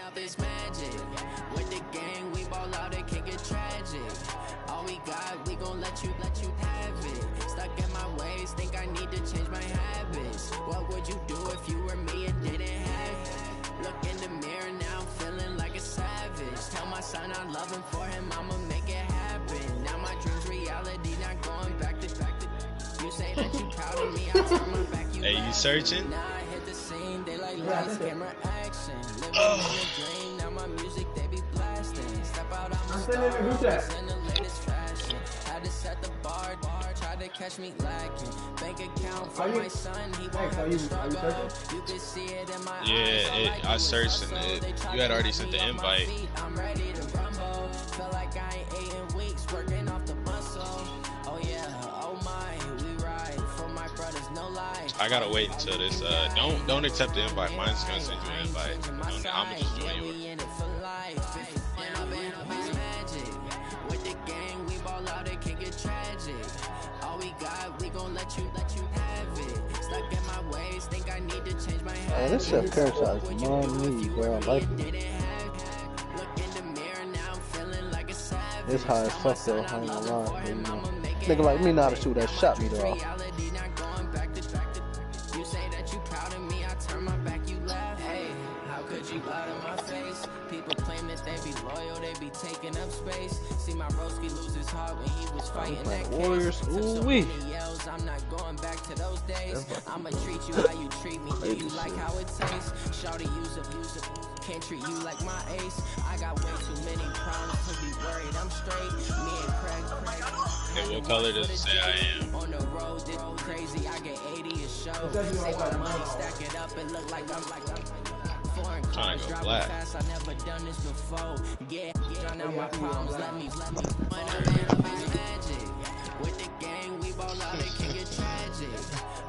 Up is magic. With the gang, we ball out, it can get tragic. All we got, we gon' let you have it. Stuck in my ways, think I need to change my habits. What would you do if you were me and didn't have it? Look in the mirror, now I'm feeling like a savage. Tell my son I love him, for him I'ma make it happen. Now my dream's reality, not going back to. You say that you proud of me, I turn my back. Hey, you searching? Now I hit the scene, they like lights, camera, action. Living in a dream, now my music they be blasting. Step out, I'm a star, in the latest fashion. Had to set the bar, try to catch me lacking. Bank account for my son, he won't have to struggle. You can see it in my eyes. I searched and you had already sent the invite. I'm ready to rumble. Feel like I ain't ate in weeks, working off the muscle. Oh yeah, oh my, we ride for my brothers, no lie. I gotta wait until this. Don't accept the invite. Mine's gonna send you an invite. I'ma just join you. With the gang, we ball out, it can get tragic. All we got, we gon' let you have it. Stuck in my ways, think I need to change my habits. This shit parasites money, bro. I like it. It's high as fuck though, I ain't gonna lie. You know. Nigga like me know how to shoot that shot me though. You say that you proud of me, I turn my back, you laugh. Hey, how could you lie to my face? People claim that they be loyal, they be taking up space. See my broski lose his heart when he was fighting that Warriors. case. So many yells, I'm not going back to those days. I'ma treat you how you treat me. Do you like how it tastes? Shawty, use it. Can't treat you like my ace. I got way too many problems to be worried. I'm straight. Me and Craig. Hey, what color does it say I am? On the road, this crazy. I get 80 a show. Save my money, stack it up, and look like I'm foreign cars. Driving fast, I never done this before. Yeah, drown out my problems. Let me. Magic. With the gang, we ball out, it can get tragic.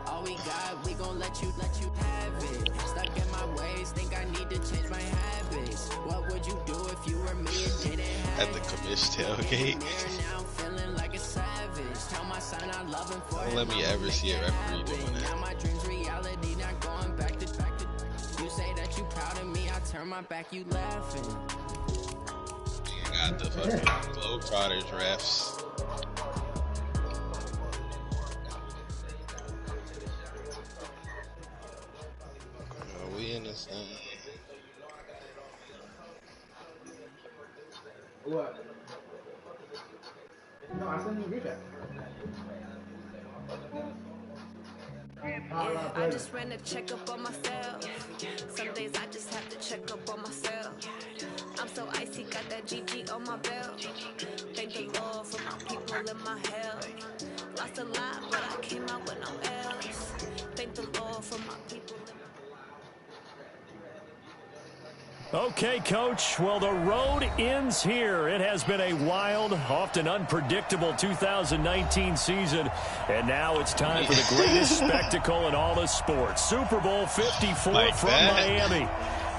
All we got, we gon' let you have it. Stuck in my ways, think I need to change my habits. What would you do if you were me and didn't have At the commish tailgate. Now I'm feeling like a savage. Tell my son I love him for Don't let me ever see a referee doing now that. my dream's reality, not going back to. You say that you proud of me, I turn my back, you laughing. You got the fucking Globetrotters refs. We in this thing. What? No, I sent you a group chat. Yeah, I just ran a check up on myself. Some days I just have to check up on myself. I'm so icy, got that GG on my belt. Thank the Lord for my people and my health. Lost a lot, but I came out with no else. Thank the Lord for my people and my Okay, Coach. Well, the road ends here. It has been a wild, often unpredictable 2019 season. And now it's time for the greatest spectacle in all of sports. Super Bowl 54 like from that. Miami.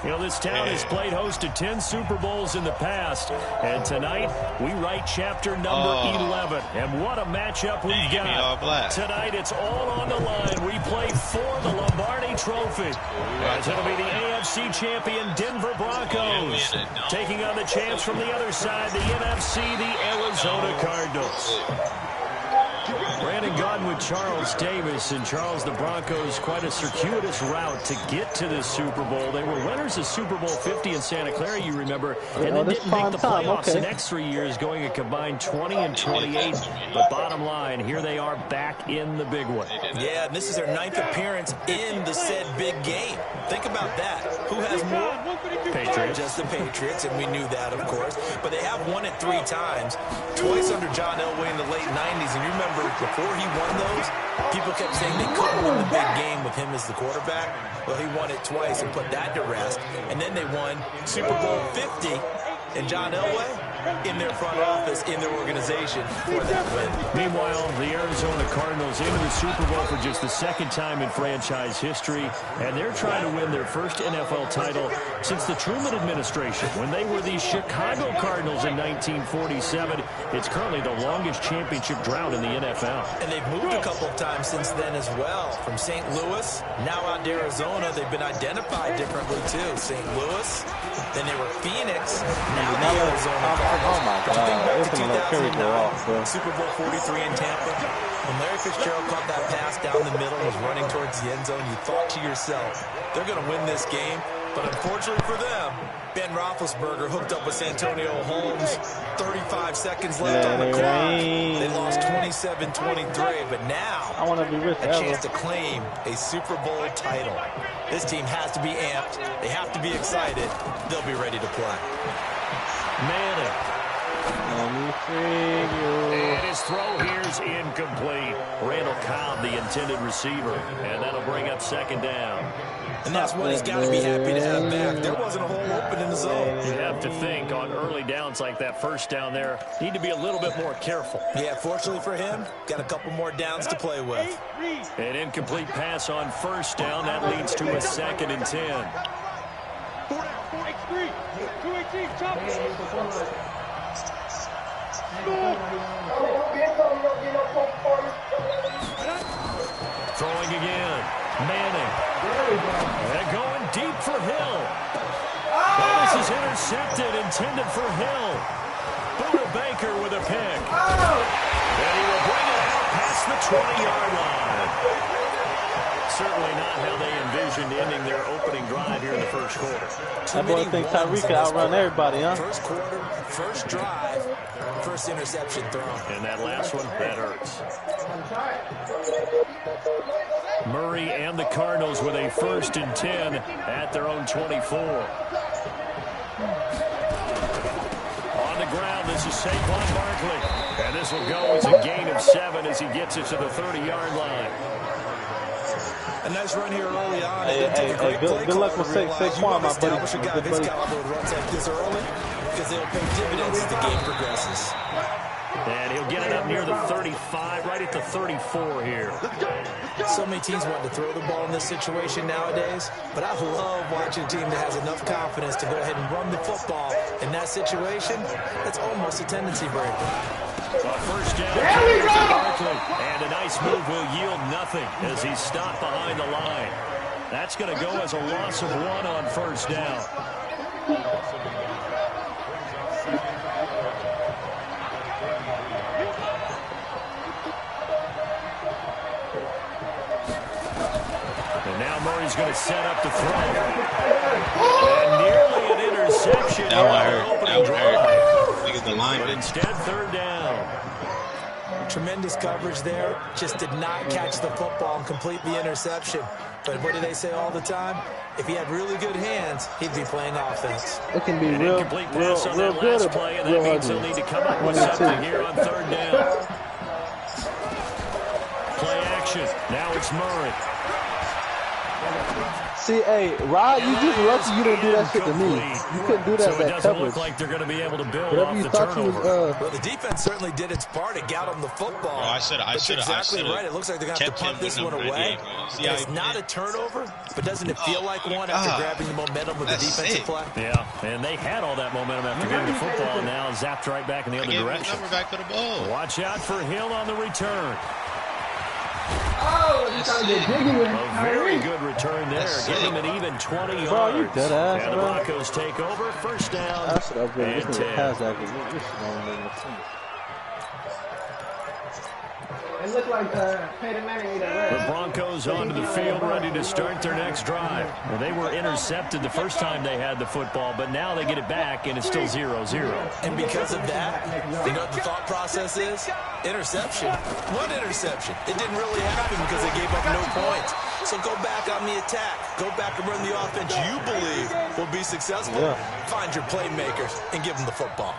You know, this town has played host to 10 Super Bowls in the past. And tonight, we write chapter number 11. And what a matchup we've got. Tonight, it's all on the line. We play for the Lombardi Trophy. As it'll be the AFC champion Denver Broncos taking on the champs from the other side, the NFC, the Arizona Cardinals. Brandon Gaudin with Charles Davis. And Charles, the Broncos, quite a circuitous route to get to the Super Bowl. They were winners of Super Bowl 50 in Santa Clara, you remember, and then didn't make the playoffs the next 3 years, going a combined 20 and 28. But bottom line, here they are back in the big one. Yeah, and this is their 9th appearance in the said big game. Think about that. Who has more? Patriots. Just the Patriots, and we knew that, of course. But they have won it 3 times, twice under John Elway in the late 90s. And you remember, before he he won those, people kept saying they couldn't win the big game with him as the quarterback. Well, he won it twice and put that to rest. And then they won Super Bowl 50, and John Elway in their front office, in their organization for that win. Meanwhile, the Arizona Cardinals into the Super Bowl for just the second time in franchise history, and they're trying to win their first NFL title since the Truman administration when they were the Chicago Cardinals in 1947. It's currently the longest championship drought in the NFL. And they've moved a couple of times since then as well. From St. Louis, now out to Arizona. They've been identified differently too. St. Louis, then they were Phoenix, now the Arizona Cardinals. Oh my God, it's going to let Curry go off, bro. Super Bowl 43 in Tampa. When Larry Fitzgerald caught that pass down the middle and was running towards the end zone, you thought to yourself, they're going to win this game. But unfortunately for them, Ben Roethlisberger hooked up with Santonio Holmes. 35 seconds left on the clock. They lost 27-23, but now I want to be with a chance to claim a Super Bowl title. This team has to be amped. They have to be excited. They'll be ready to play. Manning. Let me see you. And his throw here's incomplete. Randall Cobb, the intended receiver. And that'll bring up second down. And that's what he's got to be happy to have back. There wasn't a hole open in the zone. You have to think on early downs like that first down there, need to be a little bit more careful. Yeah, fortunately for him, got a couple more downs to play with. An incomplete pass on first down. That leads to a 2nd and 10. 2-3, 2-18, chop. Throwing again. Manning. And going deep for Hill. Oh, this is intercepted, intended for Hill. Buda Baker with a pick. And he will bring it out past the 20-yard line. Certainly not how they envisioned ending their opening drive here in the first quarter. That boy thinks Tyreek can outrun everybody, huh? First quarter, first drive, first interception thrown. And that last one, that hurts. Murray and the Cardinals with a 1st and 10 at their own 24. On the ground, this is Saquon Barkley. And this will go as a gain of 7 as he gets it to the 30-yard line. A nice run here early on. Good luck with Saquon, my buddy. Establish a guy of his caliber with runs like this early because they'll pay dividends as the game progresses. And he'll get it up near the 35, right at the 34 here. So many teams want to throw the ball in this situation nowadays, but I love watching a team that has enough confidence to go ahead and run the football. In that situation, that's almost a tendency breaker. First down, and a nice move will yield nothing as he's stopped behind the line. That's going to go as a loss of 1 on first down. And now Murray's going to set up to throw. And nearly an interception. That one hurt. That one hurt. Look at the line. But instead, 3rd down. Tremendous coverage there. Just did not catch the football and complete the interception. But what do they say all the time? If he had really good hands, he'd be playing offense. It can be real good play, and that means they'll need to come up with something here on 3rd down. Play action. Now it's Murray. See, hey, Rod, you just lucky you didn't do that shit to me. You couldn't do that. So it doesn't look like they're going to be able to build off the turnover. Well, the defense certainly did its part to get them the football. Oh, I should have. Exactly right. It looks like they're going to have to punt this one away. It's not a turnover, but doesn't it feel like one after grabbing the momentum with the defensive play? Yeah, and they had all that momentum after getting the football, and now zapped right back in the other direction. Back to the ball. Watch out for Hill on the return. A very good return there, giving him an even 20 yards. Bro, you dead ass, and the Broncos take over, first down. I should upgrade and this 10. pass accuracy. It looked like Peyton Manning ate a The Broncos onto the field, ready to start their next drive. Well, they were intercepted the first time they had the football, but now they get it back, and it's still 0-0. And because of that, you know what the thought process is? Interception. One interception. It didn't really happen because they gave up no points. So go back on the attack. Go back and run the offense you believe will be successful. Yeah. Find your playmakers and give them the football.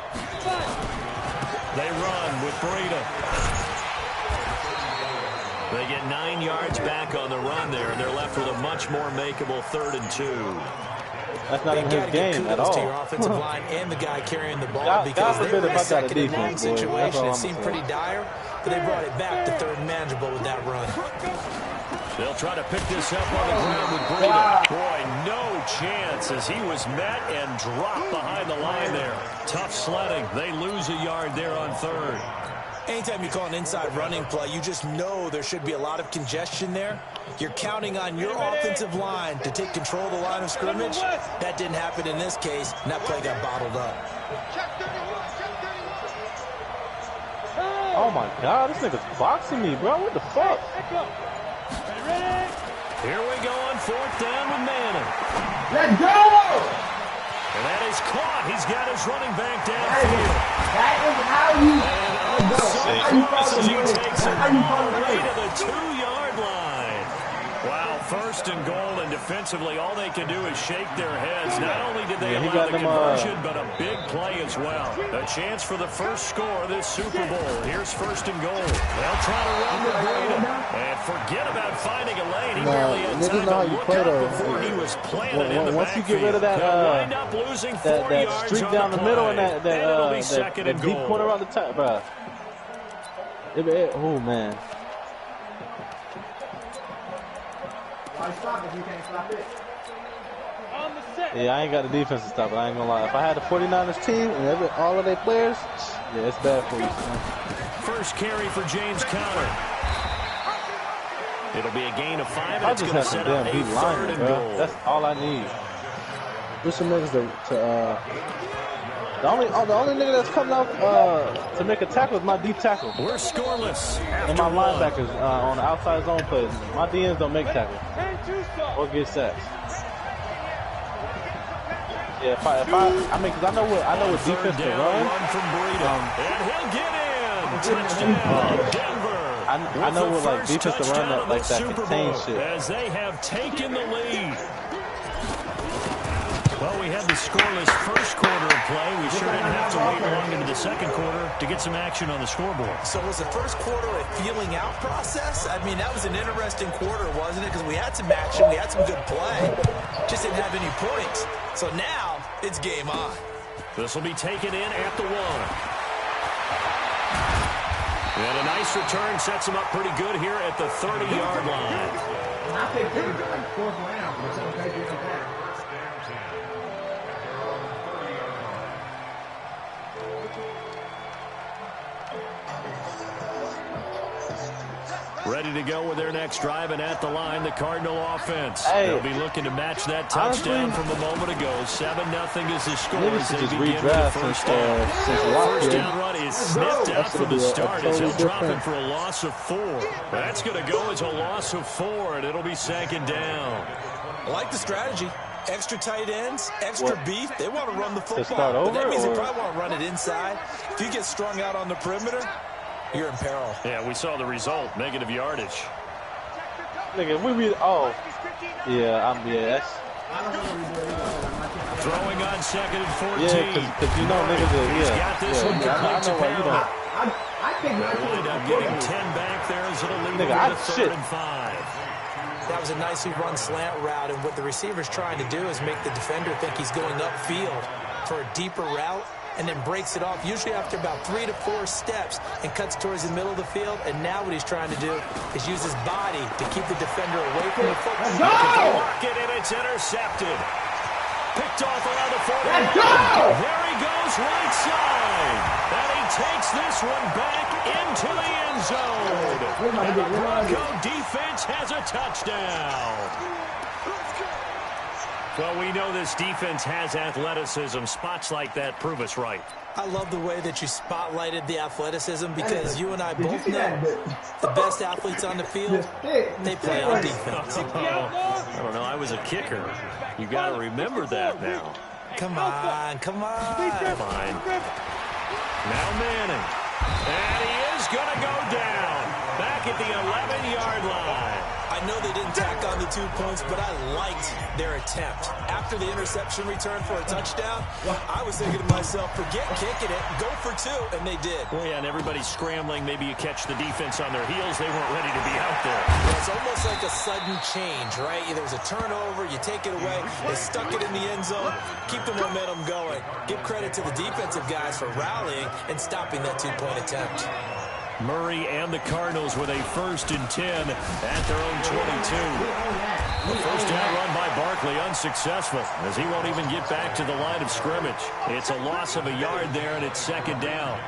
They run with Breida. They get 9 yards back on the run there, and they're left with a much more makeable 3rd and 2. That's not even his game at all. To your offensive line and the guy carrying the ball because they were in a second and long situation. It seemed pretty dire, but they brought it back to 3rd and manageable with that run. They'll try to pick this up on the ground with Breida. Boy, no chance as he was met and dropped behind the line there. Tough sledding. They lose a yard there on 3rd. Anytime you call an inside running play, you just know there should be a lot of congestion there. You're counting on your offensive line to take control of the line of scrimmage. That didn't happen in this case, and that play got bottled up. Oh my God, this nigga's boxing me, bro. What the fuck? Here we go on 4th down with Manning. Let's go! And that is caught. He's got his running back downfield. That is how you He takes him all the way to the 2-yard line. Wow, 1st and goal, and defensively, all they can do is shake their heads. Not only did they allow the conversion, but a big play as well. A chance for the first score of this Super Bowl. Here's 1st and goal. They'll try to run with Breida. And forget about finding a lane. He barely had time to look up before he was planted in the once you get rid of that streak down the middle and that deep corner on the top, bro. Oh man. Why stop if you can't stop it? Yeah, I ain't got the defense to stop it. I ain't gonna lie. If I had the 49ers team and all of their players, yeah, it's bad for you, son. First carry for James Conner. It'll be a gain of 5. I just have some damn deep linemen, bro. That's all I need. There's some niggas the only nigga that's coming out to make a tackle is my deep tackle. We're scoreless. And my linebackers on the outside zone plays. My DNs don't make tackles or get sacks. Yeah, if I mean, because I know what defense to run. From Breida. And he'll get in. Touchdown, Denver. I know what like defense to run like that contain shit. As they have taken the lead. Well, we had the scoreless first quarter of play. We sure didn't have to wait long into the second quarter to get some action on the scoreboard. So was the first quarter a feeling out process? I mean, that was an interesting quarter, wasn't it? Because we had some action, we had some good play. Just didn't have any points. So now it's game on. This will be taken in at the 1. And a nice return sets him up pretty good here at the 30-yard line. I think this is like 4th round, but some Patriots like that. Ready to go with their next drive, and at the line, the Cardinal offense. Hey, they'll be looking to match that touchdown from a moment ago. 7-0 is the score as they begin with the first down. First down run is sniffed out from the start as he'll drop it for a loss of 4. That's going to go as a loss of 4, and it'll be 2nd down. I like the strategy. Extra tight ends, extra beef. They want to run the football. But that means they probably want to run it inside. If you get strung out on the perimeter, you're in peril. Yeah, we saw the result. Negative yardage. Nigga, that's... Throwing on 2nd and 14. Yeah, because you know niggas are, He's got this one complete to Powell. I think They'll end up getting 10 back there as it'll lead to 3rd and 5. That was a nicely run slant route, and what the receiver's trying to do is make the defender think he's going upfield for a deeper route, and then breaks it off, usually after about 3 to 4 steps, and cuts towards the middle of the field. And now what he's trying to do is use his body to keep the defender away from the football. Let's go! Get it, it's intercepted. Picked off around the 40. Let's go! There he goes, right side. And he takes this one back into the end zone. And the Bronco defense has a touchdown. Well, we know this defense has athleticism. Spots like that prove us right. I love the way that you spotlighted the athleticism, because you and I both know the best athletes on the field, they play on defense. I don't know. I was a kicker. You got to remember that now. Come on. Fine. Now Manning. And he is going to go down. Back at the 11-yard line. I know they didn't tack on the 2 points, but I liked their attempt. After the interception return for a touchdown, I was thinking to myself, forget kicking it, go for 2, and they did. Well, yeah, and everybody's scrambling. Maybe you catch the defense on their heels. They weren't ready to be out there. Yeah, it's almost like a sudden change, right? There's a turnover, you take it away, they stuck it in the end zone, keep the momentum going. Give credit to the defensive guys for rallying and stopping that 2-point attempt. Murray and the Cardinals with a 1st and 10 at their own 22. The first down run by Barkley unsuccessful as he won't even get back to the line of scrimmage. It's a loss of a yard there, and it's 2nd down.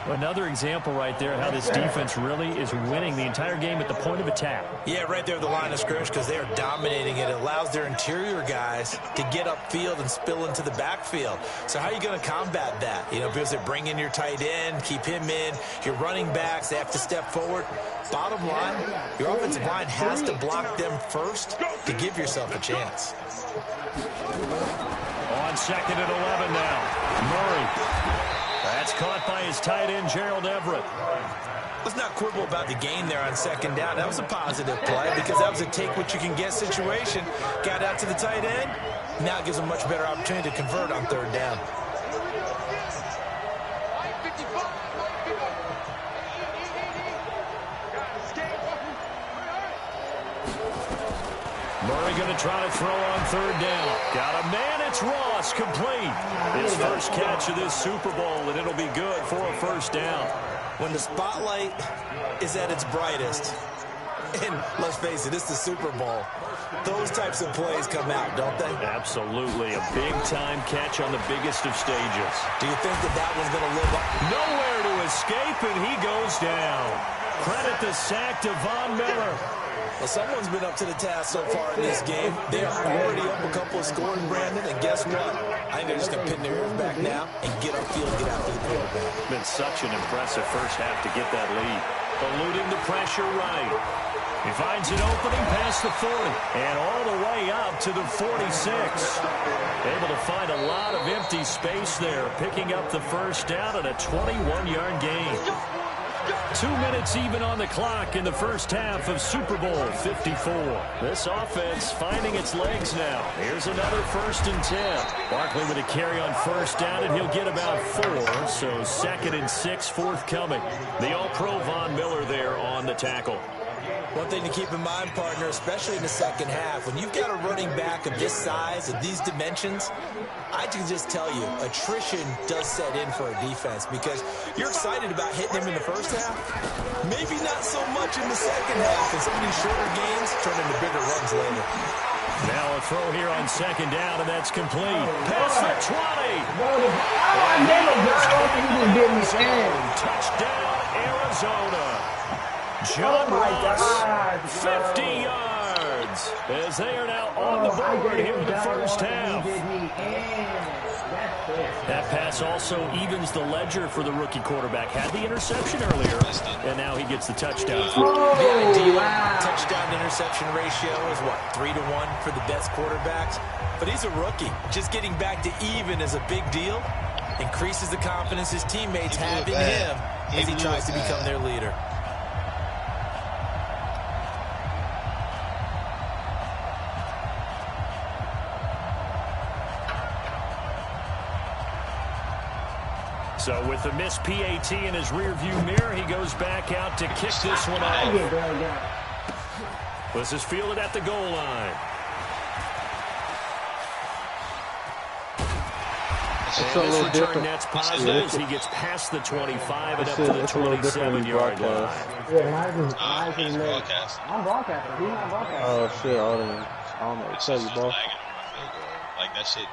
Another example right there how this defense really is winning the entire game at the point of attack. Yeah, right there at the line of scrimmage because they are dominating it. It allows their interior guys to get upfield and spill into the backfield. So how are you going to combat that? You know, because they bring in your tight end, keep him in. Your running backs, they have to step forward. Bottom line, your offensive line has to block them first to give yourself a chance. On 2nd and 11 now. Murray. That's caught by his tight end, Gerald Everett. Let's not quibble about the gain there on 2nd down. That was a positive play because that was a take-what-you-can-get situation. Got out to the tight end. Now it gives them a much better opportunity to convert on 3rd down. Murray going to try to throw on 3rd down. Got a man, it's Ross, complete. His first catch of this Super Bowl, and it'll be good for a 1st down. When the spotlight is at its brightest, and let's face it, it's the Super Bowl, those types of plays come out, don't they? Absolutely. A big-time catch on the biggest of stages. Do you think that one's going to live up? Nowhere to escape, and he goes down. Credit the sack to Von Miller. Well, someone's been up to the task so far in this game. They are already up a couple of scoring, Brandon, and guess what? I think they're just going to pin their ears back now and get upfield and get after the quarterback. Been such an impressive first half to get that lead. Eluding the pressure right. He finds an opening past the 40 and all the way up to the 46. Able to find a lot of empty space there, picking up the 1st down and a 21-yard gain. 2 minutes even on the clock in the first half of Super Bowl 54. This offense finding its legs now. Here's another 1st and 10. Barkley with a carry on 1st down, and he'll get about 4. So 2nd and 6 forthcoming. The All-Pro Von Miller there on the tackle. One thing to keep in mind, partner, especially in the second half, when you've got a running back of this size, of these dimensions, I can just tell you, attrition does set in for a defense because you're excited about hitting him in the first half. Maybe not so much in the second half, and some of these shorter gains turn into bigger runs later. Now a throw here on 2nd down, and that's complete. Past the 20. Touchdown, Arizona. John Ross, 50 yards, as they are now on the board here in the first half. That pass also evens the ledger for the rookie quarterback. Had the interception earlier, and now he gets the touchdown. The ideal touchdown-interception ratio is, what, 3-to-1 for the best quarterbacks? But he's a rookie. Just getting back to even is a big deal. Increases the confidence his teammates have in him as he tries to become their leader. So with the missed PAT in his rearview mirror, he goes back out to kick this one off. This is fielded at the goal line. It's a little different. Nets positive as he gets past the 25 and up to the 27-yard line. He's broadcasting. I'm broadcasting. He's not broadcasting. Oh shit! I don't know what to tell you, boss. Like that shit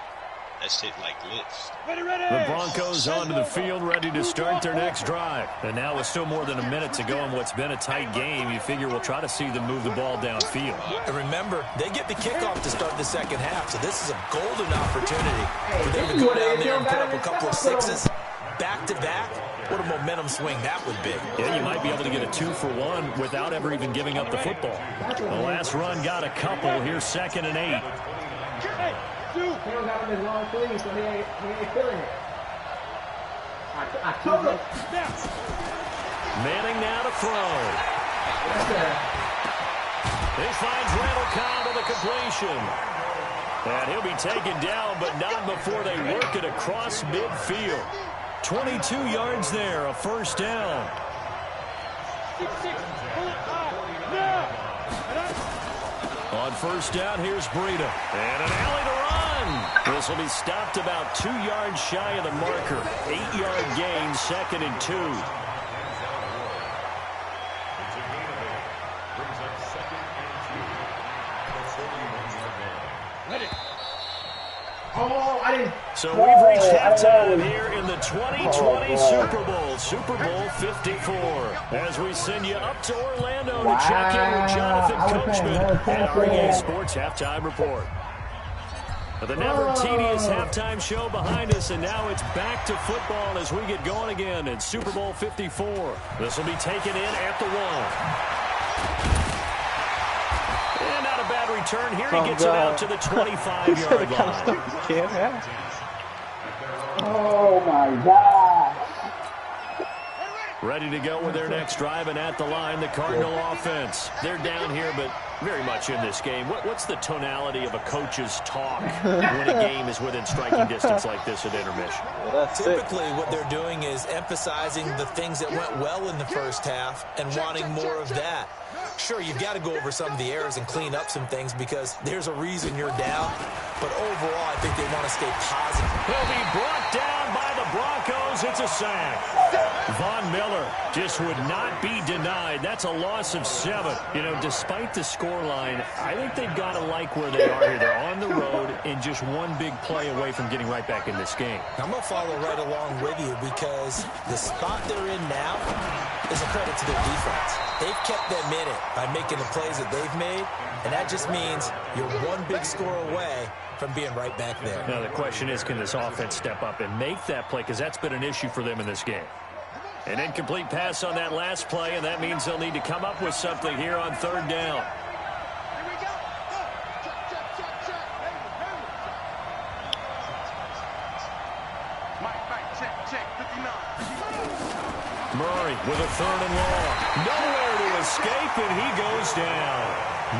like glitched. The Broncos onto the field, ready to start their next drive. And now with still more than a minute to go in what's been a tight game, you figure we'll try to see them move the ball downfield. And remember, they get the kickoff to start the second half, so this is a golden opportunity for them to go down there and put up a couple of sixes back-to-back. What a momentum swing that would be. Yeah, you might be able to get a 2-for-1 without ever even giving up the football. The last run got a couple. Here's 2nd and 8. He don't got him his long sleeve, so he ain't feeling it. I told him. Manning now to throw. He finds Randall Cobb with a completion. And he'll be taken down, but not before they work it across midfield. 22 yards there, a first down. On first down, here's Breida. And an alley to run. This will be stopped about 2 yards shy of the marker. 8-yard gain, 2nd and 2. So we've reached halftime here in the 2020 Super Bowl, Super Bowl 54. As we send you up to Orlando to check in with Jonathan Coachman and REA Sports Halftime Report. The never tedious halftime show behind us, and now it's back to football as we get going again in Super Bowl 54. This will be taken in at the 1. And not a bad return here. He gets it out to the 25-yard line. Oh, my God. Ready to go with their next drive, and at the line, the Cardinal offense. They're down here, but very much in this game. What's the tonality of a coach's talk when a game is within striking distance like this at intermission? Typically, what they're doing is emphasizing the things that went well in the first half and wanting more of that. Sure, you've got to go over some of the errors and clean up some things because there's a reason you're down. But overall, I think they want to stay positive. He'll be brought down by the Broncos. It's a sack. Von Miller just would not be denied. That's a loss of 7. You know, despite the scoreline, I think they've got to like where they are here. They're on the road and just one big play away from getting right back in this game. I'm going to follow right along with you because the spot they're in now is a credit to their defense. They've kept them in it by making the plays that they've made, and that just means you're one big score away from being right back there. Now, the question is, can this offense step up and make that play? Because that's been an issue for them in this game. An incomplete pass on that last play, and that means they'll need to come up with something here on 3rd down. Murray with a 3rd and long. Nowhere to escape, and he goes down.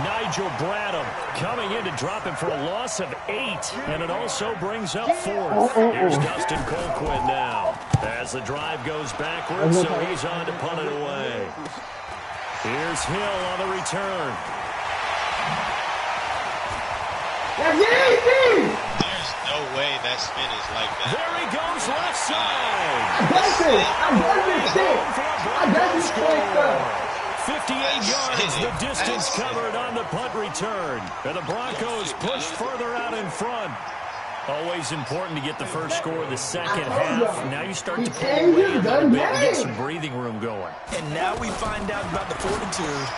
Nigel Bradham coming in to drop him for a loss of 8, and it also brings up 4th. Here's Dustin Colquitt now as the drive goes backwards, so he's on to punt it away. Here's Hill on the return. There's no way that spin is like that. There he goes, left side. I got this. 58 yards, the distance covered on the punt return. And the Broncos push further out in front. Always important to get the first score of the second half. Now you start to pull away a little bit and get some breathing room going. And now we find out about the fortitude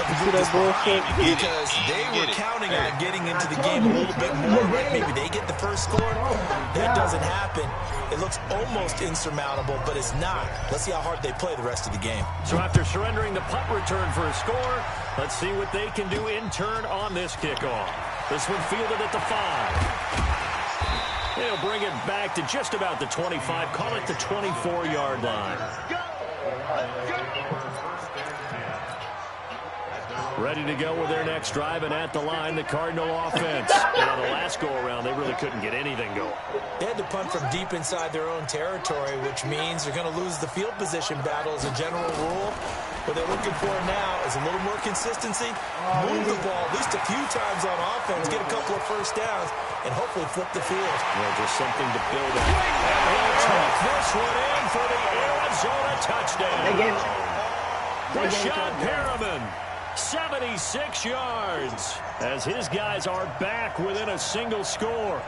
of the group that's behind, because they were counting on getting into the game a little bit more, right? Maybe they get the first score. That doesn't happen. It looks almost insurmountable, but it's not. Let's see how hard they play the rest of the game. So after surrendering the punt return for a score, let's see what they can do in turn on this kickoff. This one fielded at the 5. They'll bring it back to just about the 25. Call it the 24-yard line. Ready to go with their next drive, and at the line, the Cardinal offense. And on the last go-around, they really couldn't get anything going. They had to punt from deep inside their own territory, which means they're going to lose the field position battle as a general rule. What they're looking for now is a little more consistency, move the ball at least a few times on offense, get a couple of first downs, and hopefully flip the field. Well, just something to build on. And he'll tuck this one in for the Arizona touchdown. Rashad Perriman, 76 yards, as his guys are back within a single score.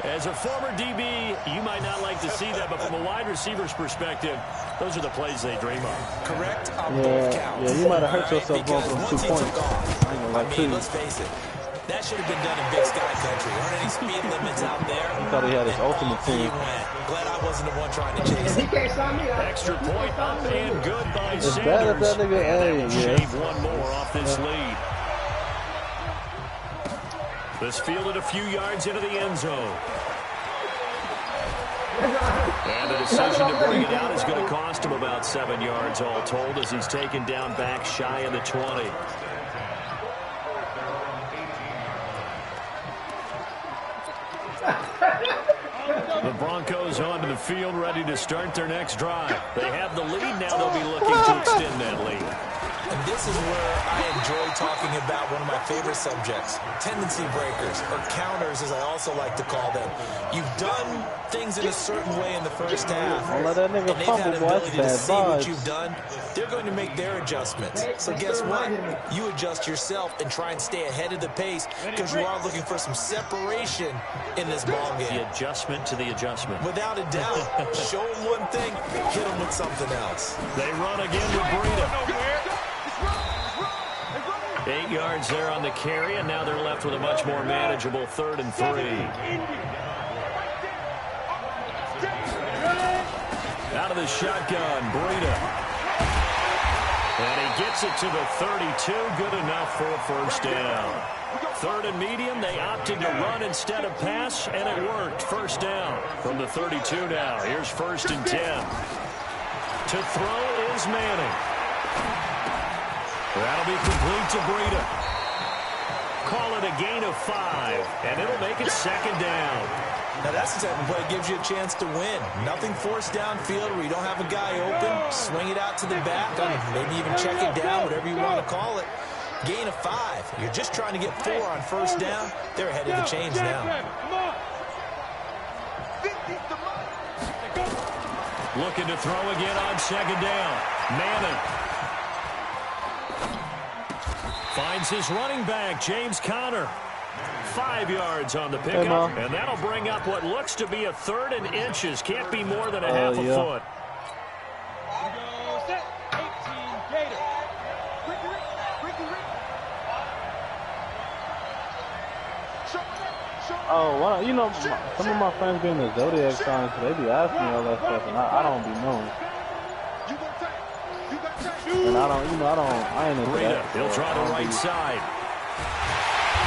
As a former DB, you might not like to see that, but from a wide receiver's perspective, those are the plays they dream of. Correct on both counts. Yeah, you might have hurt yourself going for them 2 points. I mean, let's face it. That should have been done in Big Sky Country. Aren't any speed limits out there? He thought he had his ultimate team. Glad I wasn't the one trying to chase it. Extra point up and good by It's Sanders. bad if that nigga, hey, Shave one more off this lead. This fielded a few yards into the end zone. And the decision to bring it out is going to cost him about 7 yards all told as he's taken down back shy of the 20. The Broncos onto the field ready to start their next drive. They have the lead. Now they'll be looking to extend that lead. And this is where I enjoy talking about one of my favorite subjects, tendency breakers, or counters, as I also like to call them. You've done things in a certain way in the first half, and they've had an ability to see what you've done. They're going to make their adjustments. So guess what? You adjust yourself and try and stay ahead of the pace because you are looking for some separation in this ball game. The adjustment to the adjustment. Without a doubt. Show them one thing, hit them with something else. They run again with Breida. 8 yards there on the carry, and now they're left with a much more manageable 3rd and 3. Out of the shotgun, Breida. And he gets it to the 32, good enough for a first down. 3rd and medium, they opted to run instead of pass, and it worked. First down from the 32 now. Here's 1st and 10. To throw is Manning. That'll be complete to Breida. Call it a gain of 5, and it'll make it 2nd down. Now that's the type of play that gives you a chance to win. Nothing forced downfield where you don't have a guy open. Swing it out to the back, maybe even check it down, whatever you want to call it. Gain of 5. You're just trying to get 4 on first down. They're ahead of the chains now. Looking to throw again on 2nd down. Manning. Finds his running back, James Conner. 5 yards on the pickup, and that'll bring up what looks to be a 3rd and inches. Can't be more than a half a foot. Oh, well, you know, some of my friends be in the Zodiac signs, so they be asking me all that stuff, and I don't be knowing. And I don't, you know, I ain't into that. He'll try the right side.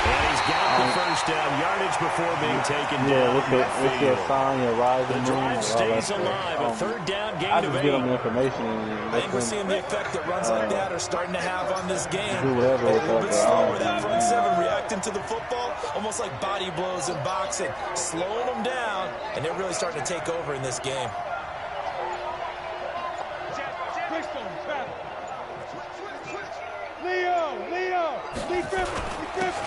And he's got the first down yardage before being taken down. With your sign, your rise and the drive stays alive. A 3rd down gain of 8. I just get them the information. I think we're seeing the effect that runs like that are starting to have on this game. Do whatever a little bit slower, that front 7 reacting to the football, almost like body blows in boxing, slowing them down, and they're really starting to take over in this game.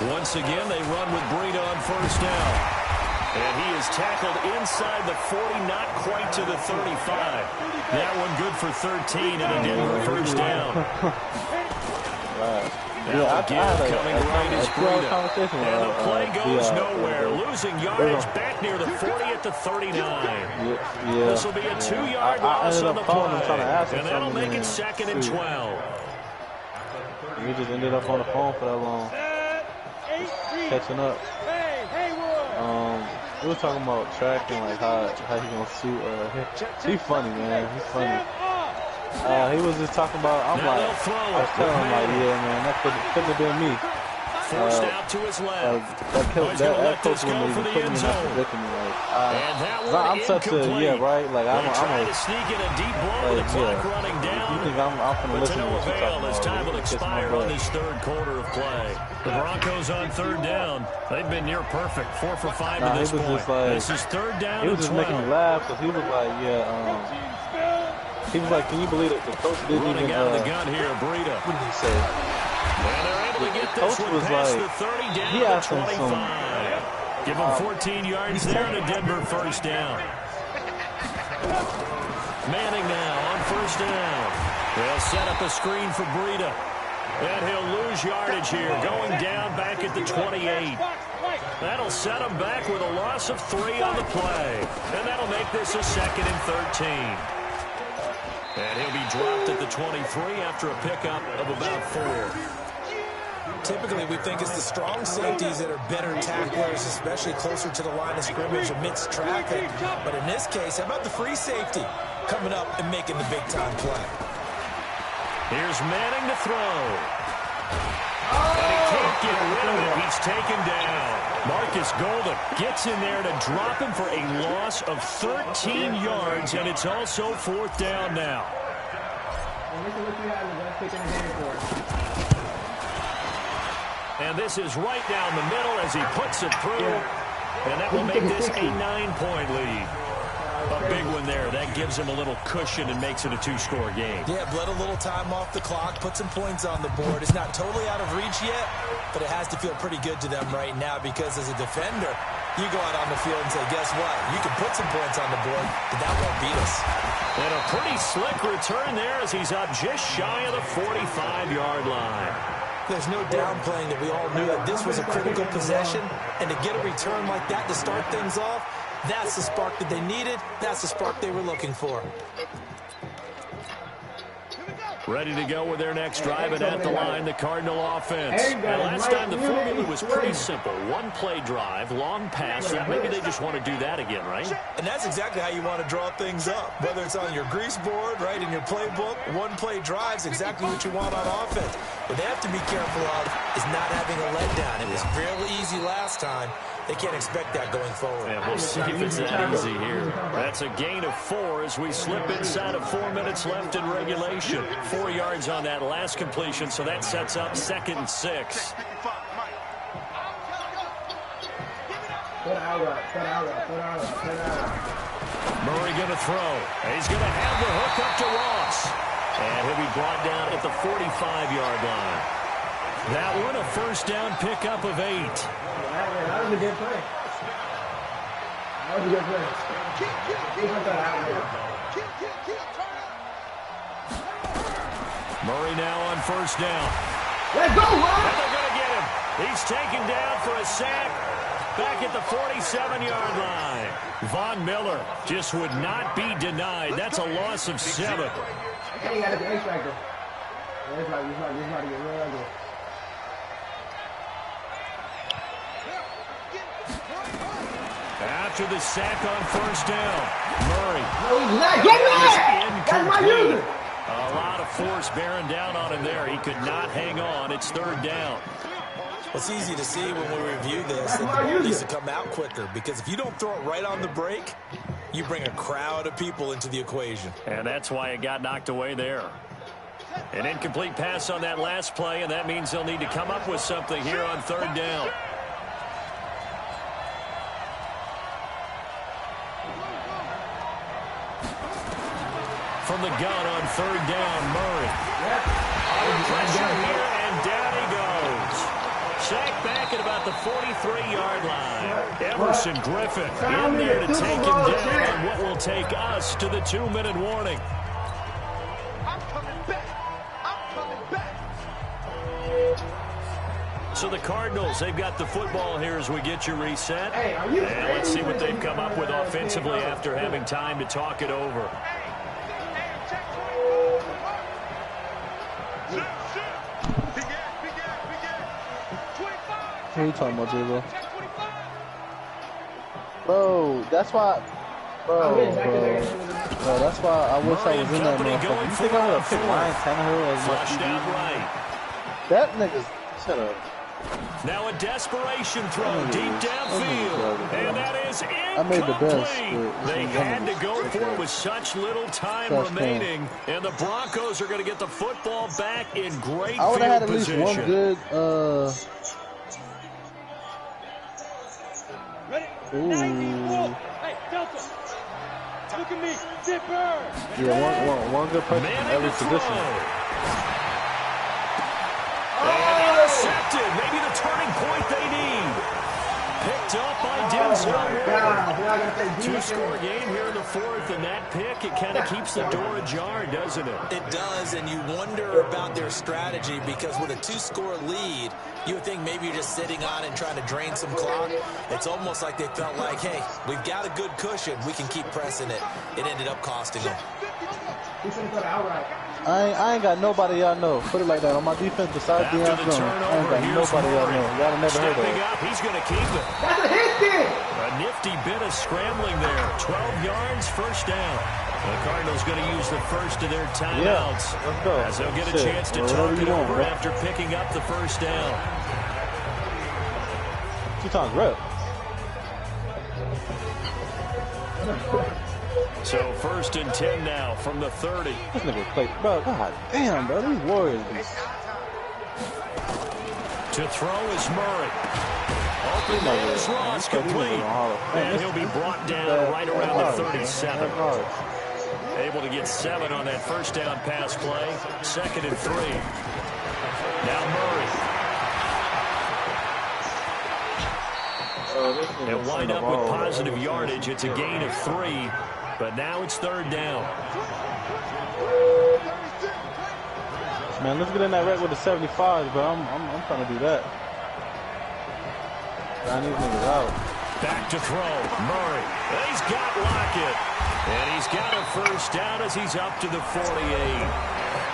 Once again, they run with Breida on first down. And he is tackled inside the 40, not quite to the 35. That one good for 13 and a Denver first down. Now again, coming right is Breida. And the play goes nowhere. Losing yardage back near the 40 at the 39. This will be a 2-yard loss on the play. And that'll make it 2nd and 12. We just ended up on the phone for that long. Catching up. We were talking about track and like how he gonna suit. He's funny, man. He's funny. He was just talking about. I was telling him like, yeah, man, that couldn't have been me. Forced out to his left. That coach wouldn't even put me in that predicament. I'm such a right. Like I'm trying to sneak in a deep blow with the clock running down. You think I'm gonna listen to what you're talking about? As time will expire on this 3rd quarter of play. The Broncos on 3rd down. They've been near perfect, 4 for 5 to this point. This is 3rd down. He was just making me laugh because he was like, he was like, can you believe it? The coach didn't running even. Out of the gun here, Breida. What did he say? And they're able to get this one past the 30 down to 25. Give him 14 yards there and a Denver first down. Manning now on first down. They'll set up a screen for Breida. And he'll lose yardage here, going down back at the 28. That'll set him back with a loss of 3 on the play. And that'll make this a 2nd and 13. And he'll be dropped at the 23 after a pickup of about 4. Typically, we think it's the strong safeties that are better tacklers, especially closer to the line of scrimmage amidst traffic. But in this case, how about the free safety coming up and making the big-time play? Here's Manning to throw. And he can't get rid of it. He's taken down. Marcus Golden gets in there to drop him for a loss of 13 yards, and it's also 4th down now. And this is right down the middle as he puts it through, and that will make this a 9-point lead. A big one there. That gives him a little cushion and makes it a 2-score game. Yeah, bled a little time off the clock, put some points on the board. It's not totally out of reach yet, but it has to feel pretty good to them right now because as a defender, you go out on the field and say, guess what? You can put some points on the board, but that won't beat us. And a pretty slick return there as he's up just shy of the 45-yard line. There's no downplaying that we all knew that this was a critical possession, and to get a return like that to start things off, that's the spark that they needed. That's the spark they were looking for. Ready to go with their next drive, and at the line, the Cardinal offense. And last time, the formula was pretty simple. One-play drive, long pass. Maybe they just want to do that again, right? And that's exactly how you want to draw things up. Whether it's on your grease board, right, in your playbook, one-play drive is exactly what you want on offense. What they have to be careful of is not having a letdown. It was fairly easy last time. They can't expect that going forward. Yeah, we'll see if it's that easy here. That's a gain of 4 as we slip inside of 4 minutes left in regulation. 4 yards on that last completion, so that sets up 2nd and 6. Murray going to throw. He's going to have the hook up to Ross. And he'll be brought down at the 45-yard line. That one, a 1st down pickup of 8. That was a good play. That was a good play. Murray now on 1st down. Let's go, Ron! And they're going to get him. He's taken down for a sack back at the 47-yard line. Von Miller just would not be denied. That's a loss of 7. Hey, you got to be X-Factor. It's about to get real ugly. After the sack on 1st down, Murray. No, he's not. Get that! That's my unit. A lot of force bearing down on him there. He could not hang on. It's 3rd down. It's easy to see when we review this that the ball needs to come out quicker because if you don't throw it right on the break, you bring a crowd of people into the equation. And that's why it got knocked away there. An incomplete pass on that last play, and that means they'll need to come up with something here on 3rd down. From the gun on 3rd down, Murray. Under pressure here, and down he goes. Sacked back at about the 43-yard line. Emerson Griffin in there to take him down on what will take us to the 2-minute warning. I'm coming back. I'm coming back. So the Cardinals, they've got the football here as we get you reset. Hey, and let's see what they've come up with offensively after having time to talk it over. What are you talking about, J-Lo? Bro, that's why... Bro, that's why I wish I was in that motherfucker. You think I would have picked Ryan Tannehill as much as right. That nigga's... Shut up. Now a desperation throw deep downfield. And that is incomplete. I made the best. They had to go for it with such little time remaining. And the Broncos are going to get the football back in great field position. I would have had at least one good... Ooh. Hey, Delta. Look at me. Zipper. Yeah, one good person in every position. Intercepted. Maybe the turning point they need. Picked up by Denzel Ward. 2-score game here in the 4th, and that pick, it kind of keeps the door ajar, doesn't it? It does, and you wonder about their strategy because with a 2-score lead, you would think maybe you're just sitting on and trying to drain some clock. It's almost like they felt like, hey, we've got a good cushion. We can keep pressing it. It ended up costing them. I ain't got nobody y'all know. Put it like that. On my defense, besides Deion Jones, I ain't got nobody y'all know. Y'all have never heard of it. Up, he's going to keep it. That's a hit kick. A nifty bit of scrambling there. 12 yards, 1st down. The Cardinals going to use the first of their timeouts. Yeah, let's go. As they'll get a chance to talk it over after picking up the 1st down. Two times rep. So 1st and 10 now from the 30. This nigga played, bro. God damn, bro. These Warriors. To throw is Murray. Open man is Ross, complete. And he'll be brought down right around the 37. Able to get 7 on that first down pass play. 2nd and 3. Now Murray. They'll wind up with positive yardage. It's a gain of 3, but now it's 3rd down. Man, let's get in that wreck with the 75s, bro. I'm trying to do that. I need niggas out. Back to throw. Murray. He's got Lockett. And he's got a first down as he's up to the 48.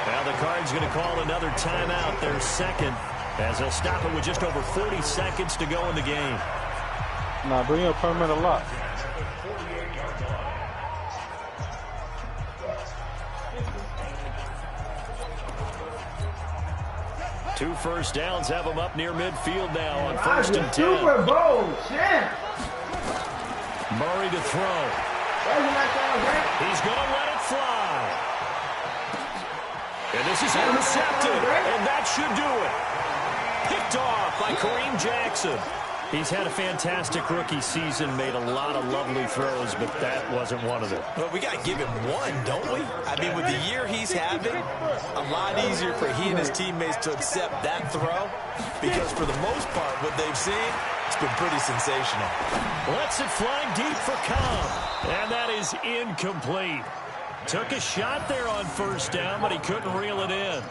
Now the Cards going to call another timeout, their 2nd, as they'll stop it with just over 40 seconds to go in the game. Nah, bring up perimeter lock. Two first downs have them up near midfield now on 1st and 10. Super Bowl champ. Murray to throw. He's going to let it fly. And this is intercepted, and that should do it. Picked off by Kareem Jackson. He's had a fantastic rookie season, made a lot of lovely throws, but that wasn't one of them. Well, we got to give him one, don't we? I mean, with the year he's having, a lot easier for he and his teammates to accept that throw, because for the most part, what they've seen, it's been pretty sensational. Lets it fly deep for Cobb, and that is incomplete. Took a shot there on 1st down, but he couldn't reel it in.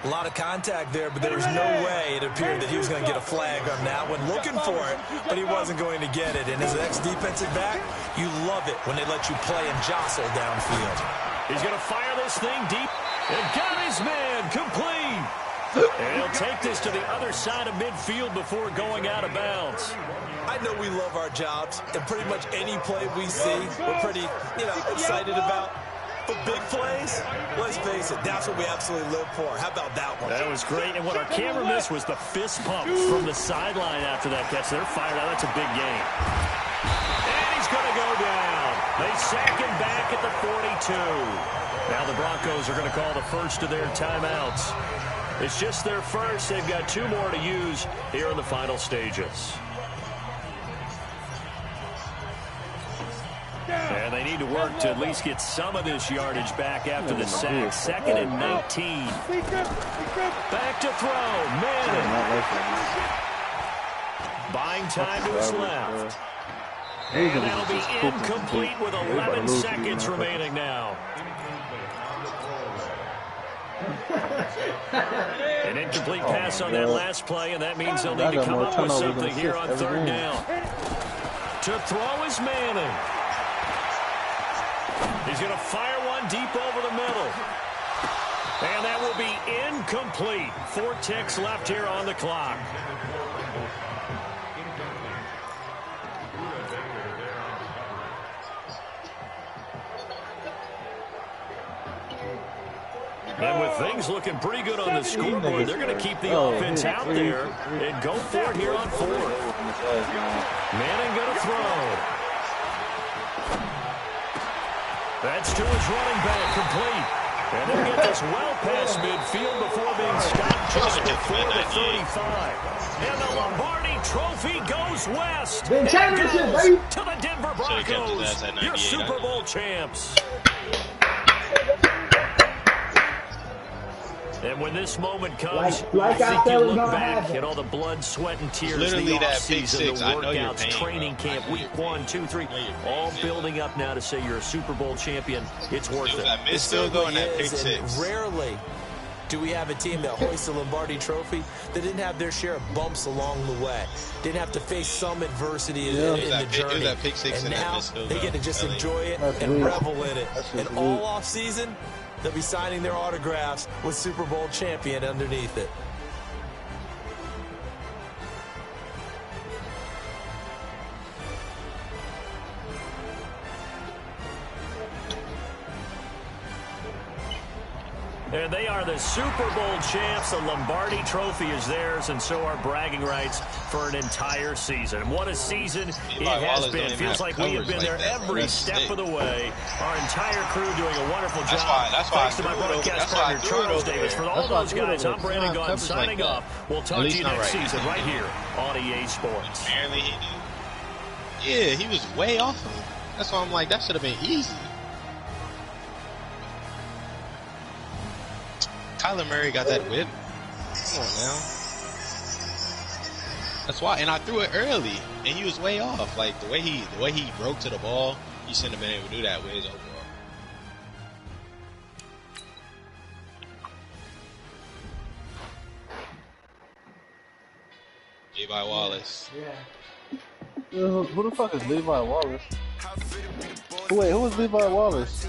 A lot of contact there, but there was no way it appeared that he was going to get a flag on that one. Looking for it, but he wasn't going to get it. And as an ex-defensive back, you love it when they let you play and jostle downfield. He's going to fire this thing deep and got his man complete. And he'll take this to the other side of midfield before going out of bounds. I know we love our jobs, and pretty much any play we see, we're pretty, excited about. But big plays, let's face it, that's what we absolutely live for. How about that one? That was great, and what our camera missed was the fist pumps from the sideline after that catch. They're fired out. That's a big game. And he's going to go down. They sack him back at the 42. Now the Broncos are going to call the first of their timeouts. It's just their first. They've got 2 more to use here in the final stages. And they need to work to at least get some of this yardage back after the sack. 2nd and 19. Back to throw. Manning. Buying time to his left. And that'll be incomplete with 11 seconds remaining now. An incomplete pass on that last play, and that means they'll need to come up with something here on 3rd down. To throw is Manning. He's going to fire one deep over the middle. And that will be incomplete. 4 ticks left here on the clock. And with things looking pretty good on the scoreboard, they're going to keep the offense out there and go for it here on 4th. Manning going to throw. That's to his running back, complete. And they'll get this well past midfield before being stopped just before the 35. And the Lombardi Trophy goes west. It goes to the Denver Broncos, your Super Bowl champs. And when this moment comes, I think you look back at all the blood, sweat, and tears, the offseason, the workouts, training camp, week 1, 2, 3, all building up now to say you're a Super Bowl champion. It's worth it. It's still going at pick 6. Rarely do we have a team that hoists the Lombardi Trophy that didn't have their share of bumps along the way, didn't have to face some adversity in the journey. And now they get to just enjoy it and revel in it. And all off season, they'll be signing their autographs with Super Bowl champion underneath it. And they are the Super Bowl champs. The Lombardi Trophy is theirs, and so are bragging rights for an entire season. What a season it has been. It feels like we have been there every step of the way. Our entire crew doing a wonderful job. Thanks to my broadcast partner, Charles Davis. For all those guys, I'm Brandon Gaughan signing off. We'll talk to you next season right here on EA Sports. Apparently he did. Yeah, he was way off of him. That's why I'm like, that should have been easy. Kyler Murray got that whip. Come on now. That's why, and I threw it early, and he was way off. Like the way he broke to the ball, he shouldn't have been able to do that with his overall. Levi Wallace. Yeah. Who the fuck is Levi Wallace? Wait, who is Levi Wallace?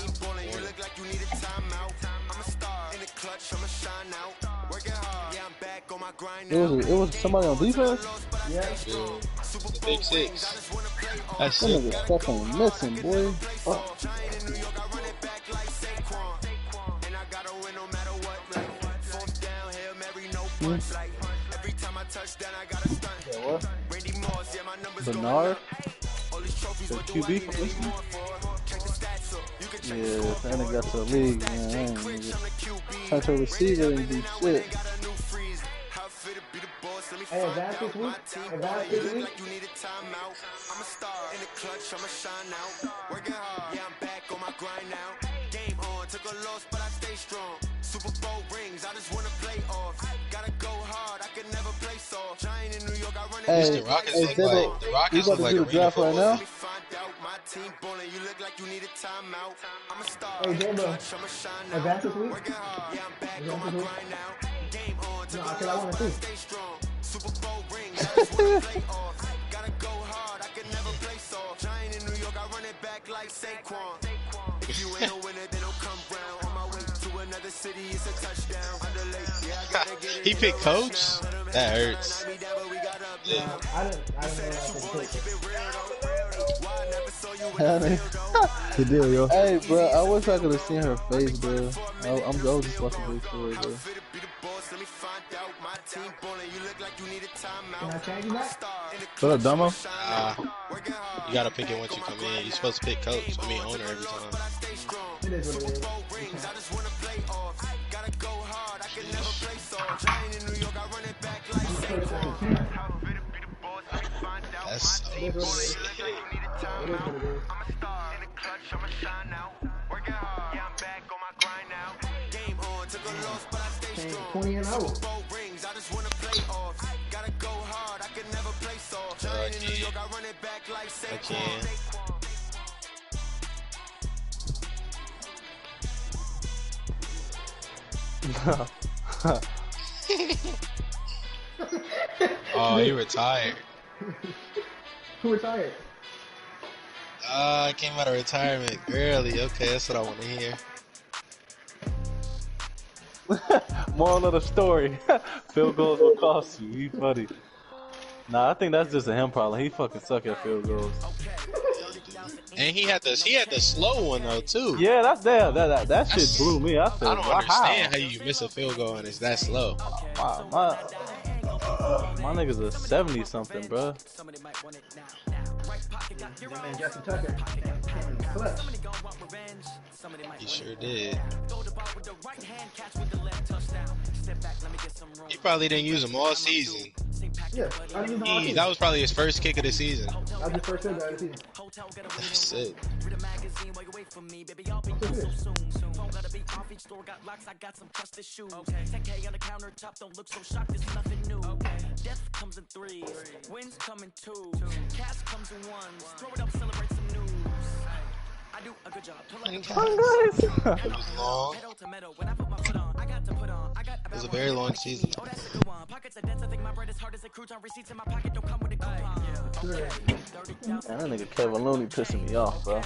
It was somebody on defense? Yeah. Big six. That's that nigga fucking missing, boy. Fuck. Yeah, what? Bernard? The QB from Michigan? Yeah, that nigga got to the league, man. Touch a receiver and do shit. Hey, advance this week? Advance this week? I'm a star in the clutch, I'ma shine out. Working hard, yeah, I'm back on my grind now. Game on, took a loss, but I stay strong. Super Bowl rings, I just wanna play off. Gotta go hard, I can never play soft. Giant in New York, I run it. Hey, the Rockets look Zibbo, the Rockets you about to look do like the draft right now? My team ballin', you look like you need a timeout. I'm a star. Hey, Zibbo, I'ma shine out. advance this week? Working hard, yeah, I'm back on my grind now. Game on, took No, a I loss, want but to I see. stay strong. Super Bowl rings, I just wanna play off. Gotta go hard, I can never play soft. Giant in New York, I run it back like Saquon. If you ain't a winner, then don't come round. On my way to another city, it's a touchdown. Underlay, yeah, I gotta get it. He picked coach? That hurts. Yeah. I didn't know that was Good deal, yo. Hey, bro, I wish I could have seen her face, bro. I'm just watching this story, bro. Can I change that? What up, Damo? You gotta pick it once you come in. You're supposed to pick coach. I mean, owner every time. It is what it is. That's so sick. It is what it is. Change 20 and 0. I can. Oh, he retired. Who retired? I came out of retirement early. Okay, that's what I want to hear. Moral of the story. Field goals will cost you. He funny. Nah, I think that's just a him problem. He fucking suck at field goals. And he had the slow one though too. Yeah, that shit blew me. I said, I don't understand how you miss a field goal and it's that slow. Wow, my nigga's a 70 something, bro. That man Justin Tucker. Clutch. He sure did. He probably didn't use him all season. Yeah, That was probably his first kick of the season. That was his first kick of the season. That's it. Death comes in threes, wins come in twos, cash comes in ones. Throw it up, celebrate some news. I do a good job. It was long. It was a very long season. Man, that nigga Kevin Looney pissing me off, bro.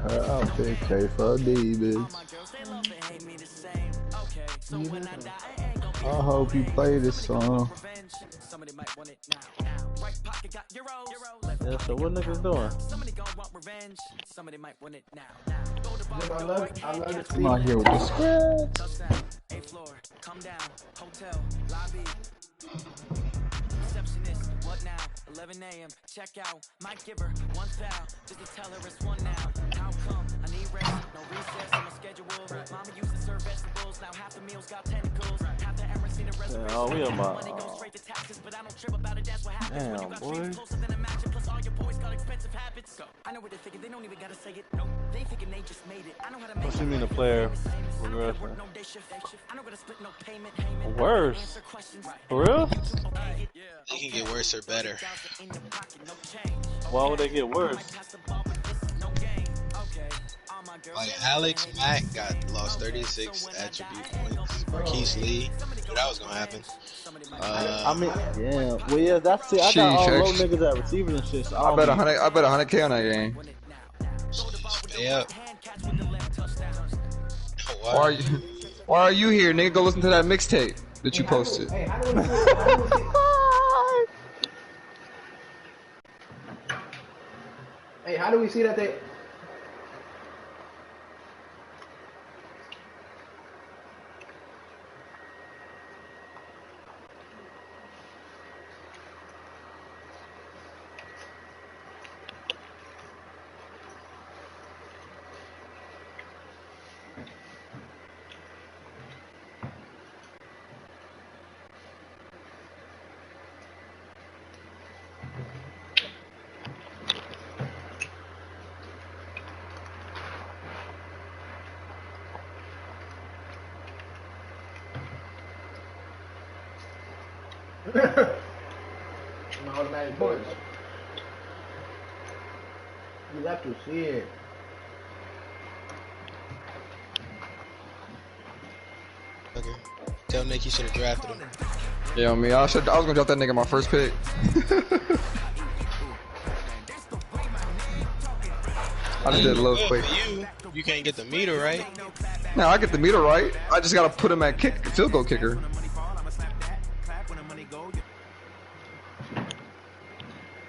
I'll pick K for D, bitch. I hope you play this song. Yeah, so what niggas doing? I love to see. I'm out here with the scripts. Come down, hotel, lobby. Receptionist, what now? 11 a.m. Check out. Might give her one foul just to tell her it's one now. How come? I need rest, no recess on my schedule. Mama used to serve vegetables, now half the meals got tentacles. Half the Emirates in the reservation. Oh, we Money goes straight to taxes, but I don't trip about it. That's what happens when you got boy. streets closer than a match. Plus all your boys got expensive habits. I know what they're thinking. They don't even gotta say it. No, they thinking they just made it. I know how to make it. What you mean a player regression? I know how to split no payment. Worse? For real? They can get worse or better. Why would they get worse? Like Alex Mack lost 36 attribute points. Marquise Lee, knew that was gonna happen. I mean, yeah. Well, yeah, that's it. I got all low niggas at receiver and shit. So I bet 100K on that game. Stay up. Why are you here, nigga? Go listen to that mixtape that you posted. Hey, how do we see that they? My automatic points. You have to see it. Okay. Tell Nick you should have drafted him. Yeah, me. I was gonna drop that nigga my first pick. I just did a little quick. You can't get the meter right. No, I get the meter right. I just gotta put him at field goal kicker.